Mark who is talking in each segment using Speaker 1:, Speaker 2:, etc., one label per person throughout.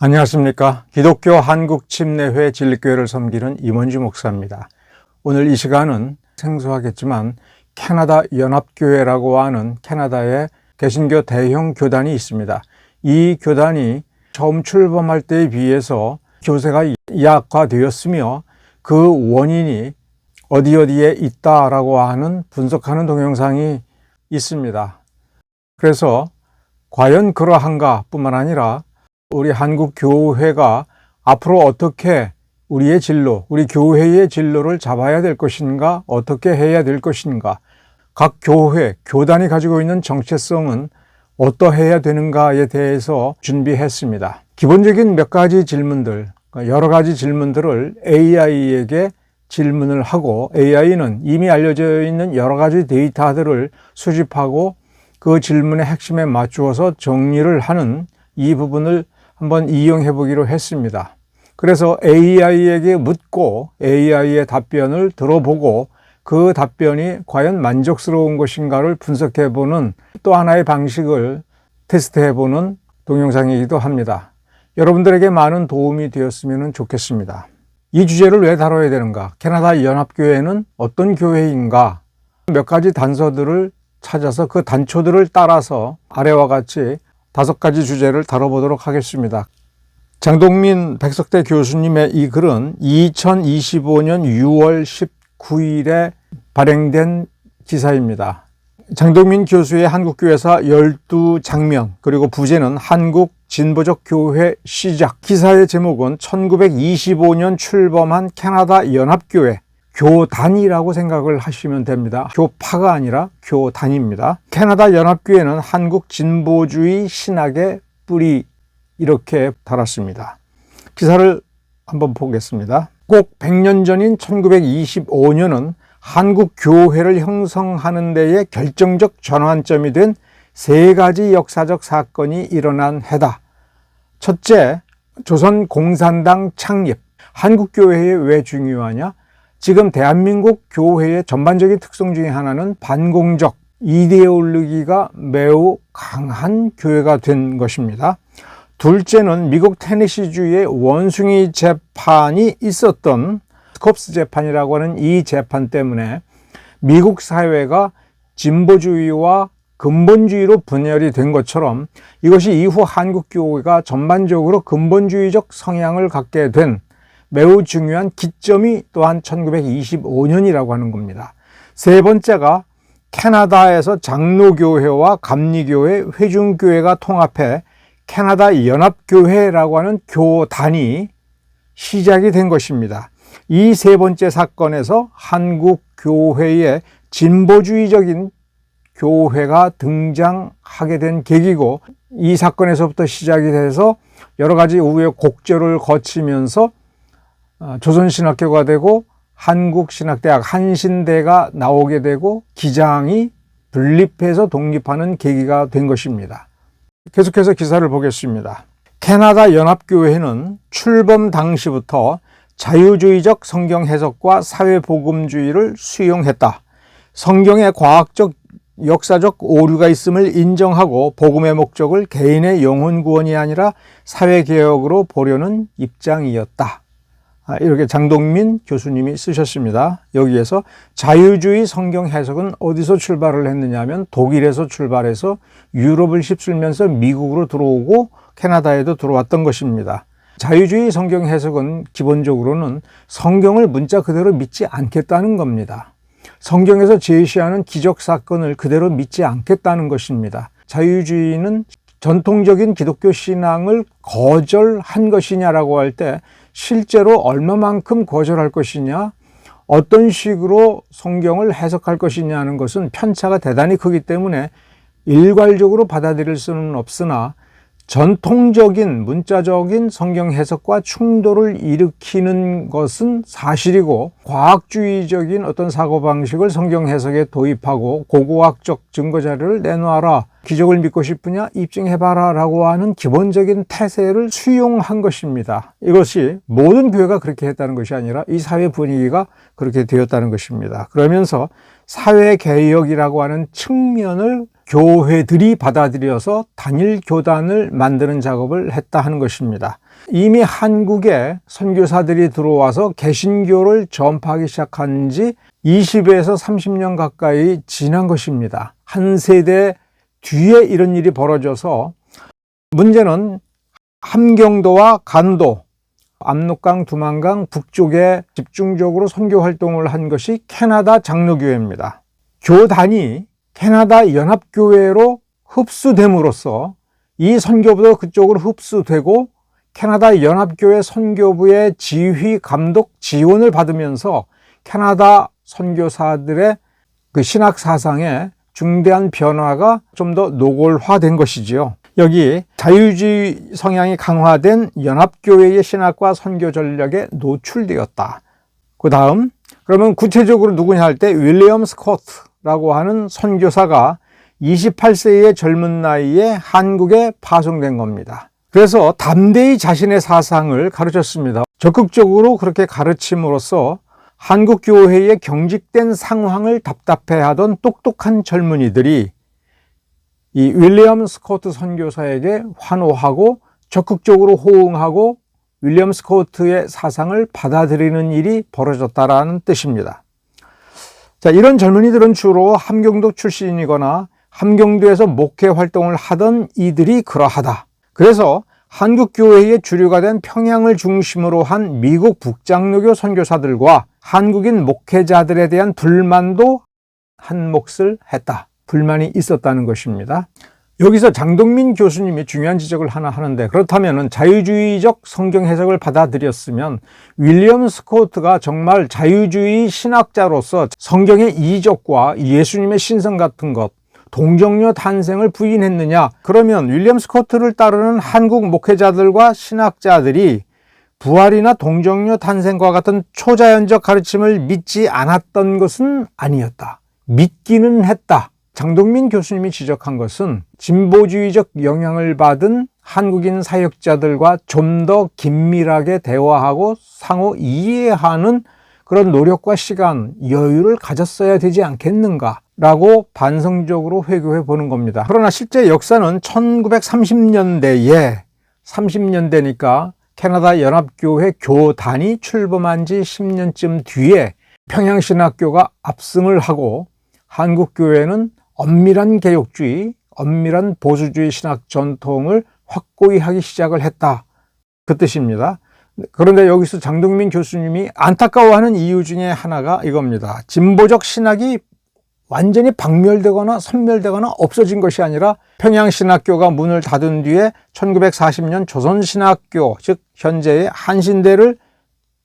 Speaker 1: 안녕하십니까. 기독교 한국침례회 진리교회를 섬기는 임원주 목사입니다. 오늘 이 시간은 생소하겠지만 캐나다 연합교회라고 하는 캐나다의 개신교 대형 교단이 있습니다. 이 교단이 처음 출범할 때에 비해서 교세가 약화되었으며 그 원인이 어디에 있다라고 하는 분석하는 동영상이 있습니다. 그래서 과연 그러한가 뿐만 아니라 우리 한국 교회가 앞으로 어떻게 우리의 진로, 우리 교회의 진로를 잡아야 될 것인가, 어떻게 해야 될 것인가, 각 교회, 교단이 가지고 있는 정체성은 어떠해야 되는가에 대해서 준비했습니다. 기본적인 몇 가지 질문들, 여러 가지 질문들을 AI에게 질문을 하고 AI는 이미 알려져 있는 여러 가지 데이터들을 수집하고 그 질문의 핵심에 맞추어서 정리를 하는 이 부분을 한번 이용해 보기로 했습니다. 그래서 AI에게 묻고 AI의 답변을 들어보고 그 답변이 과연 만족스러운 것인가를 분석해 보는 또 하나의 방식을 테스트해 보는 동영상이기도 합니다. 여러분들에게 많은 도움이 되었으면 좋겠습니다. 이 주제를 왜 다뤄야 되는가? 캐나다 연합교회는 어떤 교회인가? 몇 가지 단서들을 찾아서 그 단초들을 따라서 아래와 같이 5가지 주제를 다뤄보도록 하겠습니다. 장동민 백석대 교수님의 이 글은 2025년 6월 19일에 발행된 기사입니다. 장동민 교수의 한국교회사 12장면 그리고 부제는 한국 진보적 교회 시작. 기사의 제목은 1925년 출범한 캐나다 연합교회 교단이라고 생각을 하시면 됩니다. 교파가 아니라 교단입니다. 캐나다 연합교회는 한국 진보주의 신학의 뿌리, 이렇게 달았습니다. 기사를 한번 보겠습니다. 꼭 100년 전인 1925년은 한국 교회를 형성하는 데에 결정적 전환점이 된 3가지 역사적 사건이 일어난 해다. 첫째, 조선 공산당 창립. 한국 교회에 왜 중요하냐? 지금 대한민국 교회의 전반적인 특성 중에 하나는 반공적 이데올로기가 매우 강한 교회가 된 것입니다. 둘째는 미국 테네시주의 원숭이 재판이 있었던 스콥스 재판이라고 하는 이 재판 때문에 미국 사회가 진보주의와 근본주의로 분열이 된 것처럼 이것이 이후 한국 교회가 전반적으로 근본주의적 성향을 갖게 된 매우 중요한 기점이 또한 1925년이라고 하는 겁니다. 세 번째가 캐나다에서 장로교회와 감리교회, 회중교회가 통합해 캐나다 연합교회라고 하는 교단이 시작이 된 것입니다. 이 세 번째 사건에서 한국 교회의 진보주의적인 교회가 등장하게 된 계기고 이 사건에서부터 시작이 돼서 여러 가지 우의 곡절을 거치면서 조선신학교가 되고 한국신학대학 한신대가 나오게 되고 기장이 분립해서 독립하는 계기가 된 것입니다. 계속해서 기사를 보겠습니다. 캐나다 연합교회는 출범 당시부터 자유주의적 성경 해석과 사회복음주의를 수용했다. 성경에 과학적 역사적 오류가 있음을 인정하고 복음의 목적을 개인의 영혼 구원이 아니라 사회개혁으로 보려는 입장이었다. 이렇게 장동민 교수님이 쓰셨습니다. 여기에서 자유주의 성경 해석은 어디서 출발을 했느냐 하면 독일에서 출발해서 유럽을 휩쓸면서 미국으로 들어오고 캐나다에도 들어왔던 것입니다. 자유주의 성경 해석은 기본적으로는 성경을 문자 그대로 믿지 않겠다는 겁니다. 성경에서 제시하는 기적 사건을 그대로 믿지 않겠다는 것입니다. 자유주의는 전통적인 기독교 신앙을 거절한 것이냐라고 할 때 실제로 얼마만큼 거절할 것이냐, 어떤 식으로 성경을 해석할 것이냐는 것은 편차가 대단히 크기 때문에 일괄적으로 받아들일 수는 없으나 전통적인 문자적인 성경 해석과 충돌을 일으키는 것은 사실이고 과학주의적인 어떤 사고방식을 성경 해석에 도입하고 고고학적 증거자료를 내놓아라, 기적을 믿고 싶으냐 입증해봐라 라고 하는 기본적인 태세를 수용한 것입니다. 이것이 모든 교회가 그렇게 했다는 것이 아니라 이 사회 분위기가 그렇게 되었다는 것입니다. 그러면서 사회개혁이라고 하는 측면을 교회들이 받아들여서 단일 교단을 만드는 작업을 했다 하는 것입니다. 이미 한국에 선교사들이 들어와서 개신교를 전파하기 시작한 지 20에서 30년 가까이 지난 것입니다. 한 세대 뒤에 이런 일이 벌어져서 문제는 함경도와 간도, 압록강, 두만강 북쪽에 집중적으로 선교 활동을 한 것이 캐나다 장로교회입니다. 교단이 캐나다 연합교회로 흡수됨으로써 이 선교부도 그쪽으로 흡수되고 캐나다 연합교회 선교부의 지휘, 감독, 지원을 받으면서 캐나다 선교사들의 그 신학 사상에 중대한 변화가 좀 더 노골화된 것이지요. 여기 자유주의 성향이 강화된 연합교회의 신학과 선교 전략에 노출되었다. 그 다음, 그러면 구체적으로 누구냐 할 때 윌리엄 스코트라고 하는 선교사가 28세의 젊은 나이에 한국에 파송된 겁니다. 그래서 담대히 자신의 사상을 가르쳤습니다. 적극적으로 그렇게 가르침으로써 한국 교회의 경직된 상황을 답답해하던 똑똑한 젊은이들이 이 윌리엄 스코트 선교사에게 환호하고 적극적으로 호응하고 윌리엄 스코트의 사상을 받아들이는 일이 벌어졌다라는 뜻입니다. 자, 이런 젊은이들은 주로 함경도 출신이거나 함경도에서 목회 활동을 하던 이들이 그러하다. 그래서 한국 교회의 주류가 된 평양을 중심으로 한 미국 북장로교 선교사들과 한국인 목회자들에 대한 불만도 한 몫을 했다. 불만이 있었다는 것입니다. 여기서 장동민 교수님이 중요한 지적을 하나 하는데, 그렇다면 자유주의적 성경 해석을 받아들였으면 윌리엄 스코트가 정말 자유주의 신학자로서 성경의 이적과 예수님의 신성 같은 것, 동정녀 탄생을 부인했느냐? 그러면 윌리엄 스코트를 따르는 한국 목회자들과 신학자들이 부활이나 동정녀 탄생과 같은 초자연적 가르침을 믿지 않았던 것은 아니었다. 믿기는 했다. 장동민 교수님이 지적한 것은 진보주의적 영향을 받은 한국인 사역자들과 좀 더 긴밀하게 대화하고 상호 이해하는 그런 노력과 시간, 여유를 가졌어야 되지 않겠는가 라고 반성적으로 회고해 보는 겁니다. 그러나 실제 역사는 1930년대에 30년대니까 캐나다 연합교회 교단이 출범한 지 10년쯤 뒤에 평양신학교가 압승을 하고 한국교회는 엄밀한 개혁주의, 엄밀한 보수주의 신학 전통을 확고히 하기 시작을 했다. 그 뜻입니다. 그런데 여기서 장동민 교수님이 안타까워하는 이유 중에 하나가 이겁니다. 진보적 신학이 완전히 박멸되거나 섬멸되거나 없어진 것이 아니라 평양신학교가 문을 닫은 뒤에 1940년 조선신학교, 즉 현재의 한신대를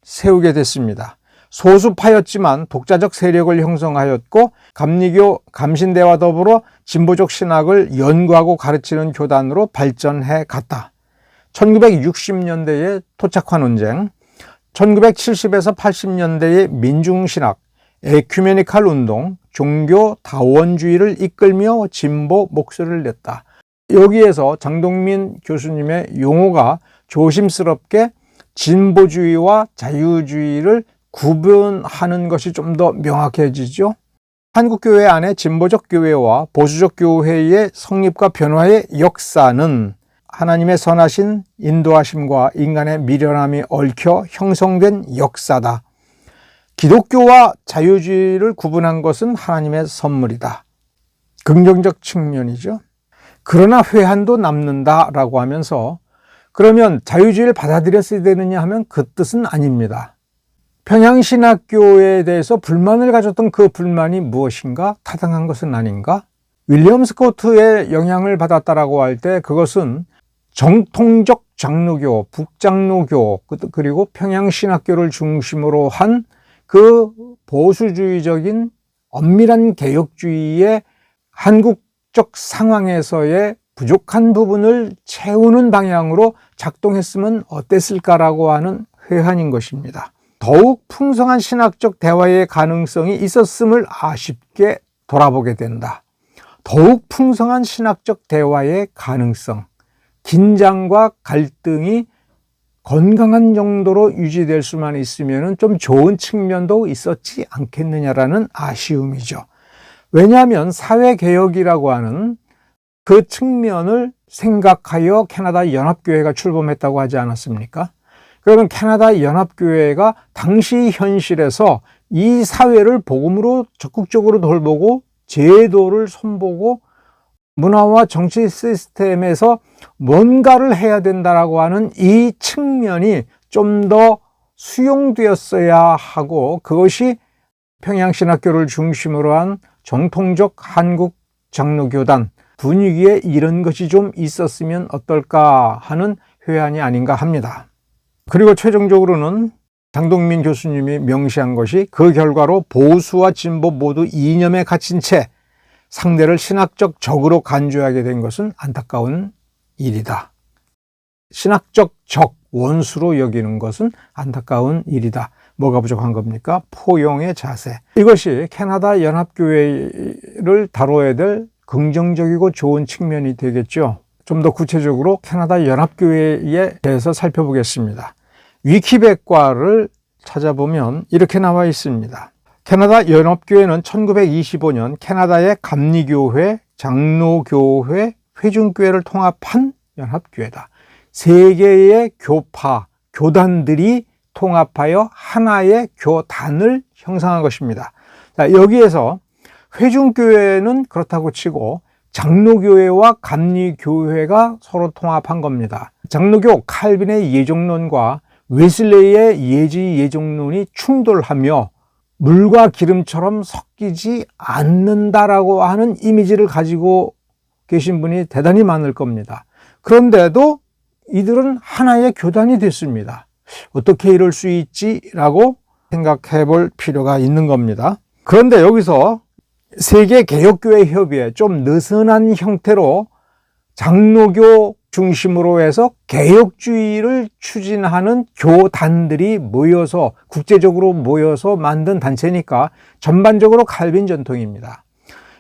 Speaker 1: 세우게 됐습니다. 소수파였지만 독자적 세력을 형성하였고 감리교, 감신대와 더불어 진보적 신학을 연구하고 가르치는 교단으로 발전해 갔다. 1960년대의 토착화 논쟁, 1970에서 80년대의 민중신학, 에큐메니칼 운동, 종교 다원주의를 이끌며 진보 목소리를 냈다. 여기에서 장동민 교수님의 용어가 조심스럽게 진보주의와 자유주의를 구분하는 것이 좀 더 명확해지죠. 한국교회 안에 진보적 교회와 보수적 교회의 성립과 변화의 역사는 하나님의 선하신 인도하심과 인간의 미련함이 얽혀 형성된 역사다. 기독교와 자유주의를 구분한 것은 하나님의 선물이다. 긍정적 측면이죠. 그러나 회한도 남는다라고 하면서 그러면 자유주의를 받아들였어야 되느냐 하면 그 뜻은 아닙니다. 평양신학교에 대해서 불만을 가졌던 그 불만이 무엇인가? 타당한 것은 아닌가? 윌리엄 스코트의 영향을 받았다라고 할 때 그것은 정통적 장로교, 북장로교, 그리고 평양신학교를 중심으로 한 그 보수주의적인 엄밀한 개혁주의의 한국적 상황에서의 부족한 부분을 채우는 방향으로 작동했으면 어땠을까라고 하는 회한인 것입니다. 더욱 풍성한 신학적 대화의 가능성이 있었음을 아쉽게 돌아보게 된다. 더욱 풍성한 신학적 대화의 가능성, 긴장과 갈등이 건강한 정도로 유지될 수만 있으면 좀 좋은 측면도 있었지 않겠느냐라는 아쉬움이죠. 왜냐하면 사회개혁이라고 하는 그 측면을 생각하여 캐나다 연합교회가 출범했다고 하지 않았습니까? 그러면 캐나다 연합교회가 당시 현실에서 이 사회를 복음으로 적극적으로 돌보고 제도를 손보고 문화와 정치 시스템에서 뭔가를 해야 된다라고 하는 이 측면이 좀 더 수용되었어야 하고, 그것이 평양신학교를 중심으로 한 정통적 한국 장로교단 분위기에 이런 것이 좀 있었으면 어떨까 하는 회한이 아닌가 합니다. 그리고 최종적으로는 장동민 교수님이 명시한 것이, 그 결과로 보수와 진보 모두 이념에 갇힌 채 상대를 신학적 적으로 간주하게 된 것은 안타까운 일이다. 신학적 적, 원수로 여기는 것은 안타까운 일이다. 뭐가 부족한 겁니까? 포용의 자세. 이것이 캐나다 연합교회를 다뤄야 될 긍정적이고 좋은 측면이 되겠죠. 좀 더 구체적으로 캐나다 연합교회에 대해서 살펴보겠습니다. 위키백과를 찾아보면 이렇게 나와 있습니다. 캐나다 연합교회는 1925년 캐나다의 감리교회, 장로교회, 회중교회를 통합한 연합교회다. 세 개의 교파, 교단들이 통합하여 하나의 교단을 형성한 것입니다. 자, 여기에서 회중교회는 그렇다고 치고 장로교회와 감리교회가 서로 통합한 겁니다. 장로교 칼빈의 예정론과 웨슬레이의 예지 예정론이 충돌하며 물과 기름처럼 섞이지 않는다라고 하는 이미지를 가지고 계신 분이 대단히 많을 겁니다. 그런데도 이들은 하나의 교단이 됐습니다. 어떻게 이럴 수 있지라고 생각해 볼 필요가 있는 겁니다. 그런데 여기서 세계개혁교회 협의회, 좀 느슨한 형태로 장로교 중심으로 해서 개혁주의를 추진하는 교단들이 모여서, 국제적으로 모여서 만든 단체니까 전반적으로 칼빈 전통입니다.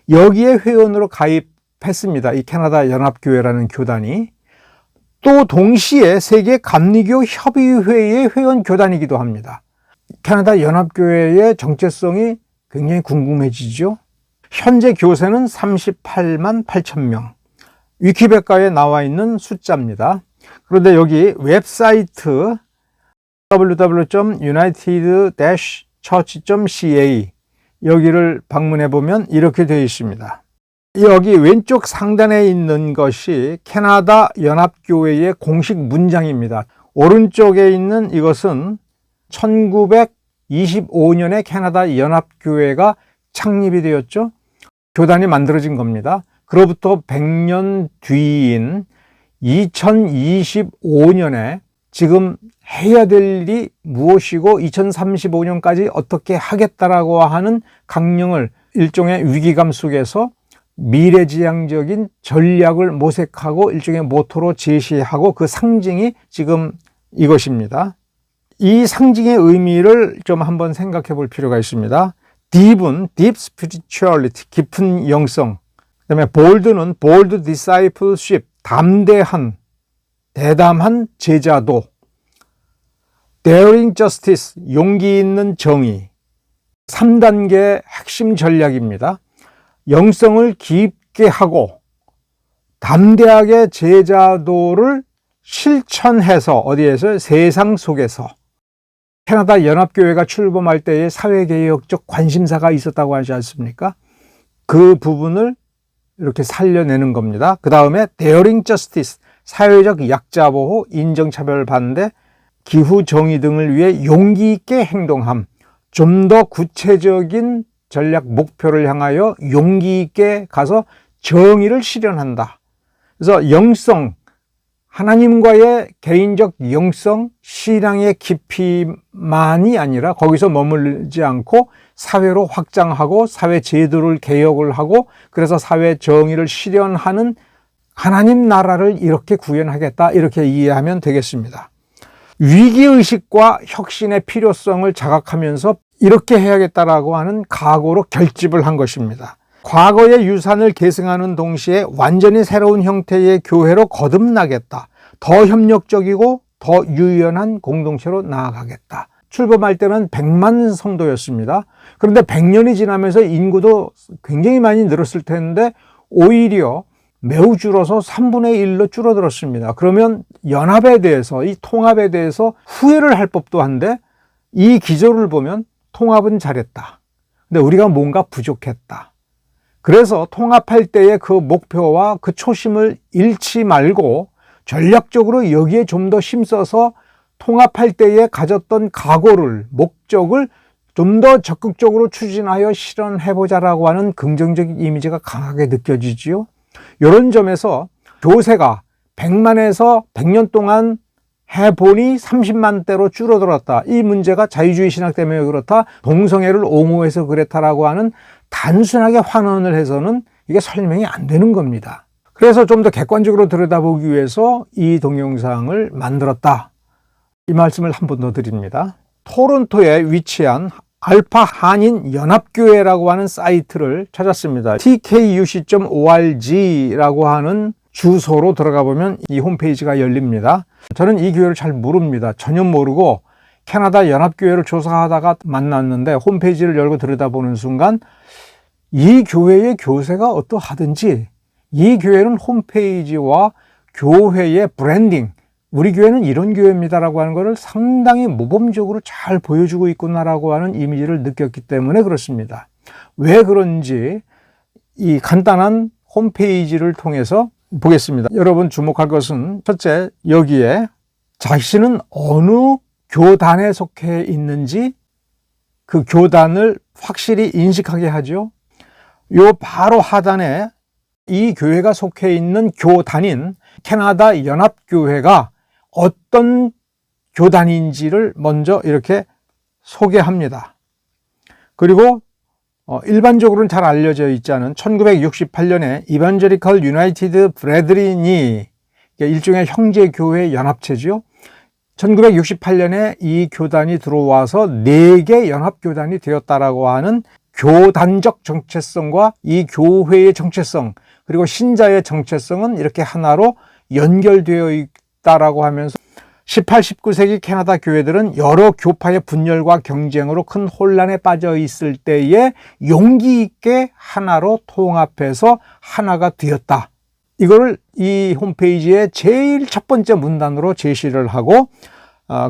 Speaker 1: 여기에 회원으로 가입했습니다. 이 캐나다 연합교회라는 교단이. 또 동시에 세계 감리교 협의회의 회원 교단이기도 합니다. 캐나다 연합교회의 정체성이 굉장히 궁금해지죠. 현재 교세는 38만 8천 명. 위키백과에 나와 있는 숫자입니다. 그런데 여기 웹사이트 www.united-church.ca 여기를 방문해 보면 이렇게 되어 있습니다. 여기 왼쪽 상단에 있는 것이 캐나다 연합교회의 공식 문장입니다. 오른쪽에 있는 이것은 1925년에 캐나다 연합교회가 창립이 되었죠. 교단이 만들어진 겁니다. 그로부터 100년 뒤인 2025년에 지금 해야 될 일이 무엇이고 2035년까지 어떻게 하겠다라고 하는 강령을, 일종의 위기감 속에서 미래지향적인 전략을 모색하고 일종의 모토로 제시하고, 그 상징이 지금 이것입니다. 이 상징의 의미를 좀 한번 생각해 볼 필요가 있습니다. Deep은 Deep Spirituality, 깊은 영성. 그 다음에 Bold는 Bold Discipleship, 담대한, 대담한 제자도. Daring Justice, 용기 있는 정의. 3단계 핵심 전략입니다. 영성을 깊게 하고 담대하게 제자도를 실천해서, 어디에서? 세상 속에서. 캐나다 연합교회가 출범할 때의 사회개혁적 관심사가 있었다고 하지 않습니까? 그 부분을 이렇게 살려내는 겁니다. 그 다음에 Daring Justice, 사회적 약자 보호, 인정차별 반대, 기후 정의 등을 위해 용기 있게 행동함. 좀 더 구체적인 전략 목표를 향하여 용기 있게 가서 정의를 실현한다. 그래서 영성, 하나님과의 개인적 영성, 신앙의 깊이만이 아니라 거기서 머물지 않고 사회로 확장하고 사회 제도를 개혁을 하고, 그래서 사회 정의를 실현하는 하나님 나라를 이렇게 구현하겠다, 이렇게 이해하면 되겠습니다. 위기의식과 혁신의 필요성을 자각하면서 이렇게 해야겠다라고 하는 각오로 결집을 한 것입니다. 과거의 유산을 계승하는 동시에 완전히 새로운 형태의 교회로 거듭나겠다. 더 협력적이고 더 유연한 공동체로 나아가겠다. 출범할 때는 100만 성도였습니다. 그런데 100년이 지나면서 인구도 굉장히 많이 늘었을 텐데 오히려 매우 줄어서 3분의 1로 줄어들었습니다. 그러면 연합에 대해서, 이 통합에 대해서 후회를 할 법도 한데 이 기조를 보면 통합은 잘했다. 근데 우리가 뭔가 부족했다. 그래서 통합할 때의 그 목표와 그 초심을 잃지 말고 전략적으로 여기에 좀 더 힘써서 통합할 때에 가졌던 각오를, 목적을 좀 더 적극적으로 추진하여 실현해보자라고 하는 긍정적인 이미지가 강하게 느껴지지요. 이런 점에서 교세가 100만에서 100년 동안 해보니 30만 대로 줄어들었다. 이 문제가 자유주의 신학 때문에 그렇다. 동성애를 옹호해서 그랬다라고 하는 단순하게 환원을 해서는 이게 설명이 안 되는 겁니다. 그래서 좀 더 객관적으로 들여다보기 위해서 이 동영상을 만들었다. 이 말씀을 한 번 더 드립니다. 토론토에 위치한 알파 한인 연합교회라고 하는 사이트를 찾았습니다. tkuc.org라고 하는 주소로 들어가 보면 이 홈페이지가 열립니다. 저는 이 교회를 잘 모릅니다. 전혀 모르고 캐나다 연합교회를 조사하다가 만났는데 홈페이지를 열고 들여다보는 순간 이 교회의 교세가 어떠하든지 이 교회는 홈페이지와 교회의 브랜딩, 우리 교회는 이런 교회입니다라고 하는 것을 상당히 모범적으로 잘 보여주고 있구나라고 하는 이미지를 느꼈기 때문에 그렇습니다. 왜 그런지 이 간단한 홈페이지를 통해서 보겠습니다. 여러분 주목할 것은 첫째, 여기에 자신은 어느 교단에 속해 있는지 그 교단을 확실히 인식하게 하죠. 요 바로 하단에 이 교회가 속해 있는 교단인 캐나다 연합교회가 어떤 교단인지를 먼저 이렇게 소개합니다. 그리고 일반적으로는 잘 알려져 있지 않은 1968년에 이반저리컬 유나이티드 브레드린이 일종의 형제교회 연합체죠. 1968년에 이 교단이 들어와서 4개 연합교단이 되었다라고 하는 교단적 정체성과 이 교회의 정체성, 그리고 신자의 정체성은 이렇게 하나로 연결되어 있다라고 하면서 18, 19세기 캐나다 교회들은 여러 교파의 분열과 경쟁으로 큰 혼란에 빠져 있을 때에 용기 있게 하나로 통합해서 하나가 되었다. 이거를 이 홈페이지의 제일 첫 번째 문단으로 제시를 하고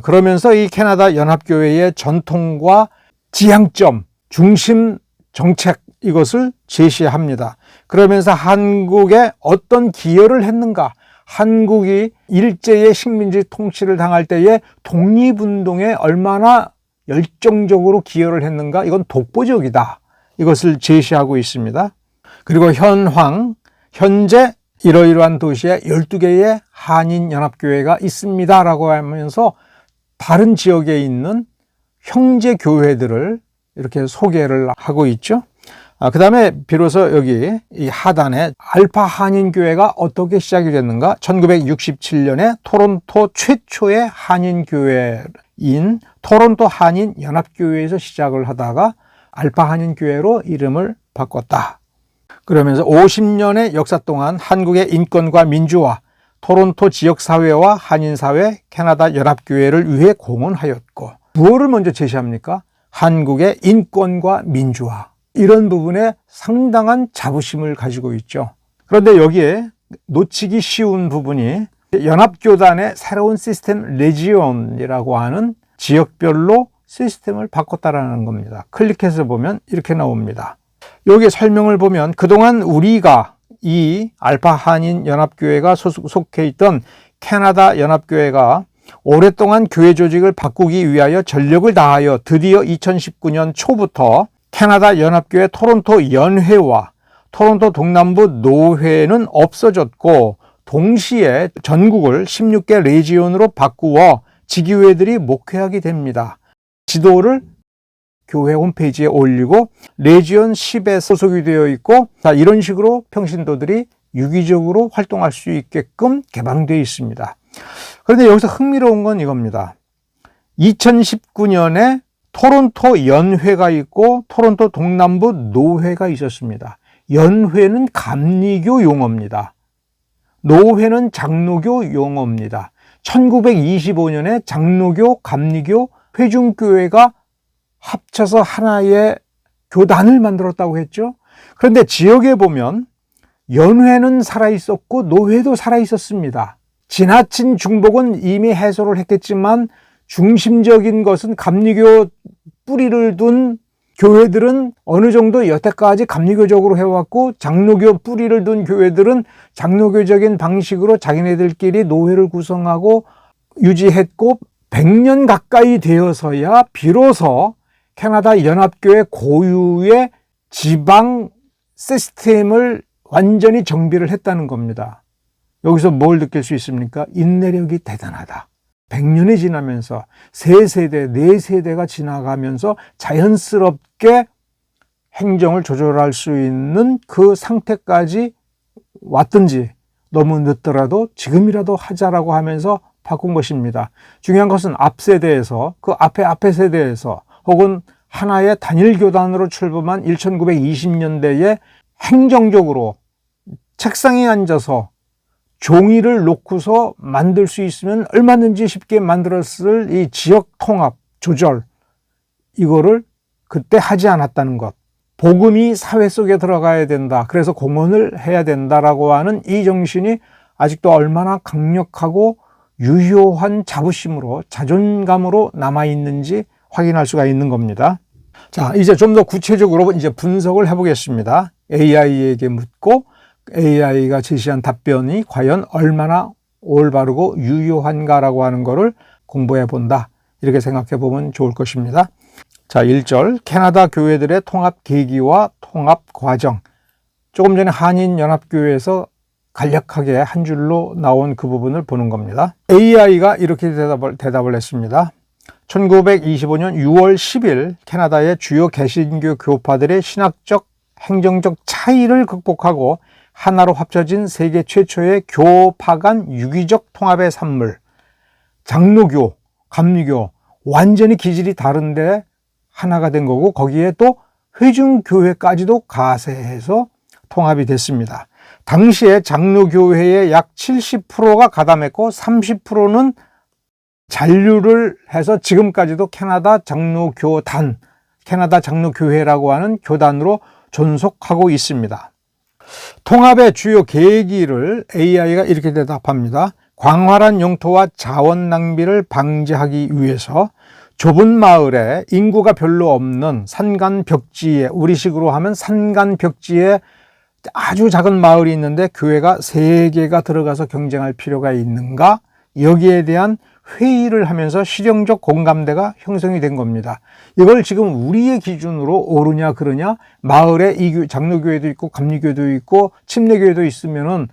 Speaker 1: 그러면서 이 캐나다 연합교회의 전통과 지향점, 중심 정책 이것을 제시합니다. 그러면서 한국에 어떤 기여를 했는가, 한국이 일제의 식민지 통치를 당할 때에 독립운동에 얼마나 열정적으로 기여를 했는가, 이건 독보적이다. 이것을 제시하고 있습니다. 그리고 현재 이러이러한 도시에 12개의 한인연합교회가 있습니다 라고 하면서 다른 지역에 있는 형제교회들을 이렇게 소개를 하고 있죠. 그 다음에 비로소 여기 이 하단에 알파 한인교회가 어떻게 시작이 됐는가? 1967년에 토론토 최초의 한인교회인 토론토 한인연합교회에서 시작을 하다가 알파 한인교회로 이름을 바꿨다. 그러면서 50년의 역사 동안 한국의 인권과 민주화, 토론토 지역사회와 한인사회, 캐나다 연합교회를 위해 공헌하였고, 무엇을 먼저 제시합니까? 한국의 인권과 민주화, 이런 부분에 상당한 자부심을 가지고 있죠. 그런데 여기에 놓치기 쉬운 부분이 연합교단의 새로운 시스템 레지온이라고 하는 지역별로 시스템을 바꿨다라는 겁니다. 클릭해서 보면 이렇게 나옵니다. 여기 설명을 보면 그동안 우리가 이 알파 한인 연합교회가 속해 있던 캐나다 연합교회가 오랫동안 교회 조직을 바꾸기 위하여 전력을 다하여 드디어 2019년 초부터 캐나다 연합교회 토론토 연회와 토론토 동남부 노회는 없어졌고 동시에 전국을 16개 레지온으로 바꾸어 지교회들이 목회하게 됩니다. 지도를 교회 홈페이지에 올리고 레지온 10에 소속이 되어 있고, 이런 식으로 평신도들이 유기적으로 활동할 수 있게끔 개방되어 있습니다. 그런데 여기서 흥미로운 건 이겁니다. 2019년에 토론토 연회가 있고 토론토 동남부 노회가 있었습니다. 연회는 감리교 용어입니다. 노회는 장로교 용어입니다. 1925년에 장로교, 감리교, 회중교회가 합쳐서 하나의 교단을 만들었다고 했죠. 그런데 지역에 보면 연회는 살아있었고 노회도 살아있었습니다. 지나친 중복은 이미 해소를 했겠지만 중심적인 것은 감리교 뿌리를 둔 교회들은 어느 정도 여태까지 감리교적으로 해왔고, 장로교 뿌리를 둔 교회들은 장로교적인 방식으로 자기네들끼리 노회를 구성하고 유지했고, 100년 가까이 되어서야 비로소 캐나다 연합교회 고유의 지방 시스템을 완전히 정비를 했다는 겁니다. 여기서 뭘 느낄 수 있습니까? 인내력이 대단하다. 100년이 지나면서 3세대, 4세대가 지나가면서 자연스럽게 행정을 조절할 수 있는 그 상태까지 왔든지, 너무 늦더라도 지금이라도 하자라고 하면서 바꾼 것입니다. 중요한 것은 앞 세대에서, 그 앞에 세대에서, 혹은 하나의 단일 교단으로 출범한 1920년대에 행정적으로 책상에 앉아서 종이를 놓고서 만들 수 있으면 얼마든지 쉽게 만들었을 이 지역 통합, 조절, 이거를 그때 하지 않았다는 것. 복음이 사회 속에 들어가야 된다. 그래서 공헌을 해야 된다라고 하는 이 정신이 아직도 얼마나 강력하고 유효한 자부심으로, 자존감으로 남아있는지 확인할 수가 있는 겁니다. 자, 이제 좀 더 구체적으로 이제 분석을 해보겠습니다. AI에게 묻고 AI가 제시한 답변이 과연 얼마나 올바르고 유효한가라고 하는 것을 공부해 본다. 이렇게 생각해 보면 좋을 것입니다. 자, 1절, 캐나다 교회들의 통합 계기와 통합 과정. 조금 전에 한인연합교회에서 간략하게 한 줄로 나온 그 부분을 보는 겁니다. AI가 이렇게 대답을 했습니다. 1925년 6월 10일 캐나다의 주요 개신교 교파들의 신학적, 행정적 차이를 극복하고 하나로 합쳐진 세계 최초의 교파 간 유기적 통합의 산물, 장로교, 감리교, 완전히 기질이 다른데 하나가 된 거고, 거기에 또 회중교회까지도 가세해서 통합이 됐습니다. 당시에 장로교회의 약 70%가 가담했고 30%는 잔류를 해서 지금까지도 캐나다 장로교단, 캐나다 장로교회라고 하는 교단으로 존속하고 있습니다. 통합의 주요 계기를 AI가 이렇게 대답합니다. 광활한 영토와 자원 낭비를 방지하기 위해서 좁은 마을에 인구가 별로 없는 산간 벽지에, 우리식으로 하면 산간 벽지에 아주 작은 마을이 있는데 교회가 3개가 들어가서 경쟁할 필요가 있는가? 여기에 대한 회의를 하면서 실용적 공감대가 형성이 된 겁니다. 이걸 지금 우리의 기준으로 옳으냐 그러냐, 마을에 장로교회도 있고 감리교회도 있고 침례교회도 있으면은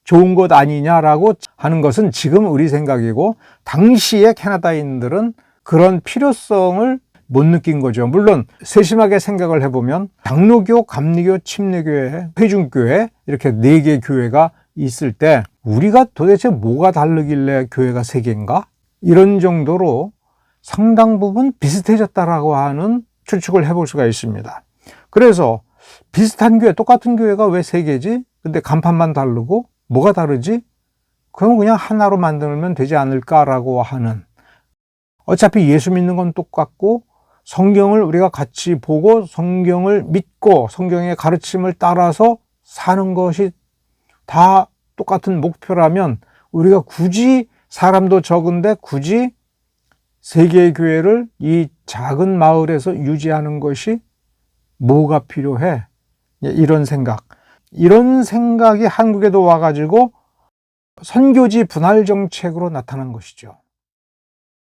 Speaker 1: 좋은 것 아니냐라고 하는 것은 지금 우리 생각이고, 당시의 캐나다인들은 그런 필요성을 못 느낀 거죠. 물론 세심하게 생각을 해보면 장로교, 감리교, 침례교회, 회중교회 이렇게 4개 교회가 있을 때 우리가 도대체 뭐가 다르길래 교회가 3개인가? 이런 정도로 상당 부분 비슷해졌다라고 하는 추측을 해볼 수가 있습니다. 그래서 비슷한 교회, 똑같은 교회가 왜 3개지? 근데 간판만 다르고 뭐가 다르지? 그럼 그냥 하나로 만들면 되지 않을까라고 하는, 어차피 예수 믿는 건 똑같고 성경을 우리가 같이 보고 성경을 믿고 성경의 가르침을 따라서 사는 것이 다 똑같은 목표라면 우리가 굳이, 사람도 적은데 굳이 3개의 교회를 이 작은 마을에서 유지하는 것이 뭐가 필요해? 이런 생각이 한국에도 와가지고 선교지 분할 정책으로 나타난 것이죠.